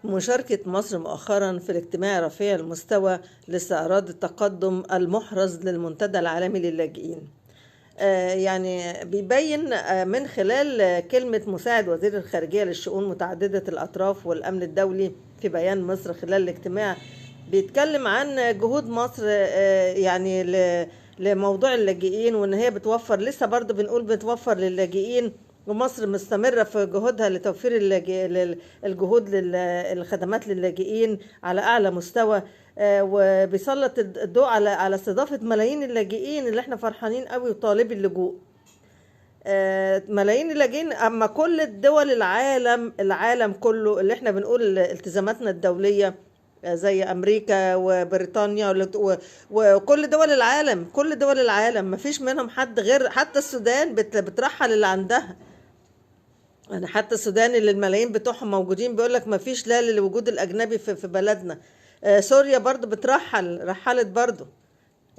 مشاركة مصر مؤخرا في الاجتماع رفيع المستوى لاستعراض التقدم المحرز للمنتدى العالمي للاجئين. يعني بيبين من خلال كلمة مساعد وزير الخارجية للشؤون متعددة الأطراف والأمن الدولي في بيان مصر خلال الاجتماع، بيتكلم عن جهود مصر يعني لموضوع اللاجئين، وإن هي بتوفر، لسه برضو بنقول بتوفر للاجئين، ومصر مستمرة في جهودها لتوفير الجهود للخدمات للاجئين على أعلى مستوى. وبيسلط الضوء على استضافة ملايين اللاجئين اللي احنا فرحانين قوي وطالبي اللجوء. ملايين اللاجئين، اما كل الدول العالم كله اللي احنا بنقول التزاماتنا الدولية زي امريكا وبريطانيا وكل دول العالم، كل دول العالم مفيش منهم حد غير حتى السودان بترحل اللي عندها. يعني حتى السودان اللي الملايين بتوعهم موجودين بيقول لك مفيش لا للوجود الاجنبي في بلدنا. سوريا برضو رحلت برضو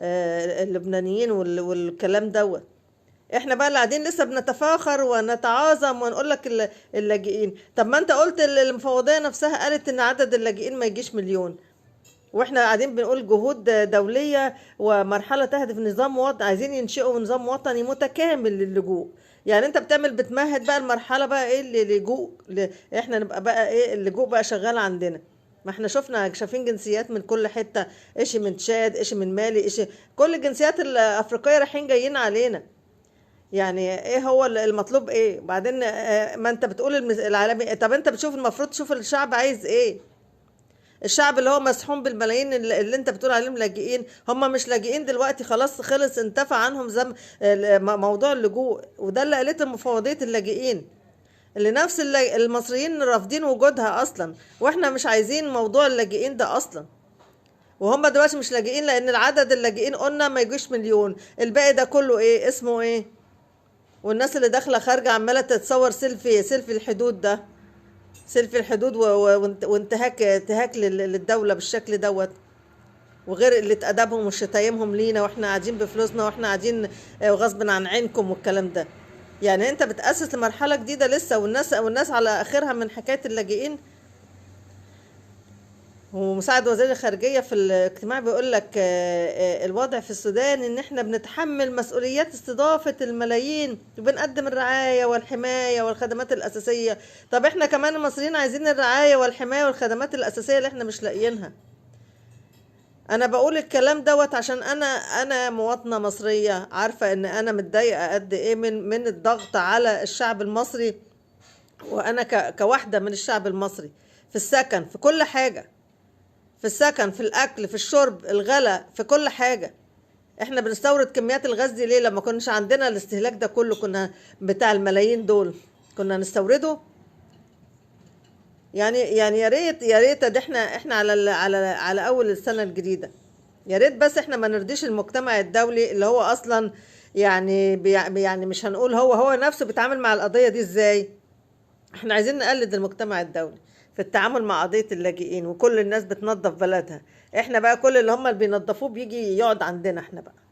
اللبنانيين والكلام دوت. احنا بقى اللي قاعدين لسه بنتفاخر ونتعاظم ونقول لك اللاجئين. طب ما انت قلت المفوضية نفسها قالت ان عدد اللاجئين ما يجيش مليون، واحنا قاعدين بنقول جهود دولية ومرحلة تهدف نظام عايزين ينشئوا نظام وطني متكامل للجوء. يعني انت بتمهد بقى المرحلة بقى ايه اللجوء، احنا نبقى بقى ايه اللجوء بقى شغال عندنا. ما احنا شايفين جنسيات من كل حتة، اشي من تشاد، اشي من مالي، اشي كل الجنسيات الافريقية رايحين جايين علينا. يعني ايه هو المطلوب ايه؟ وبعدين ما انت بتقول العالمي، طب انت بتشوف، المفروض تشوف الشعب عايز ايه. الشعب اللي هو مسحوم بالملايين اللي انت بتقول عليهم لاجئين، هم مش لاجئين دلوقتي، خلاص خلص انتفى عنهم موضوع اللجوء. وده اللي قالته مفوضية اللاجئين، اللي نفس المصريين رافضين وجودها اصلا، واحنا مش عايزين موضوع اللاجئين ده اصلا. وهم دلوقتي مش لاجئين لان العدد اللاجئين قلنا ما يجيش مليون، الباقي ده كله ايه اسمه ايه؟ والناس اللي داخله خارجه عماله تتصور سيلفي الحدود ده، سيلفي الحدود وانتهاك للدوله بالشكل دوت، وغير قله ادبهم وشتايمهم لينا واحنا قاعدين بفلوسنا واحنا قاعدين غصب عن عينكم والكلام ده. يعني انت بتأسس لمرحله جديده لسه، والناس على اخرها من حكايه اللاجئين. ومساعد وزير الخارجية في الاجتماع بيقول لك الوضع في السودان ان احنا بنتحمل مسؤوليات استضافة الملايين وبنقدم الرعاية والحماية والخدمات الأساسية. طب احنا كمان المصريين عايزين الرعاية والحماية والخدمات الأساسية اللي احنا مش لاقيينها. انا بقول الكلام دوت عشان انا مواطنة مصرية، عارفة ان انا متضايقة قد ايه من الضغط على الشعب المصري، وانا كواحدة من الشعب المصري، في السكن، في كل حاجة، في السكن، في الأكل، في الشرب، الغلاء، في كل حاجة. احنا بنستورد كميات الغاز دي ليه؟ لما كناش عندنا الاستهلاك ده كله، كنا بتاع الملايين دول كنا نستورده. يعني يا ريت ده احنا على اول السنة الجديدة، يا ريت بس احنا ما نرضيش المجتمع الدولي اللي هو اصلا يعني مش هنقول هو نفسه بيتعامل مع القضية دي ازاي. احنا عايزين نقلد المجتمع الدولي في التعامل مع قضية اللاجئين، وكل الناس بتنظف بلدها. احنا بقى كل اللي هم اللي بينظفوه بيجي يقعد عندنا احنا بقى.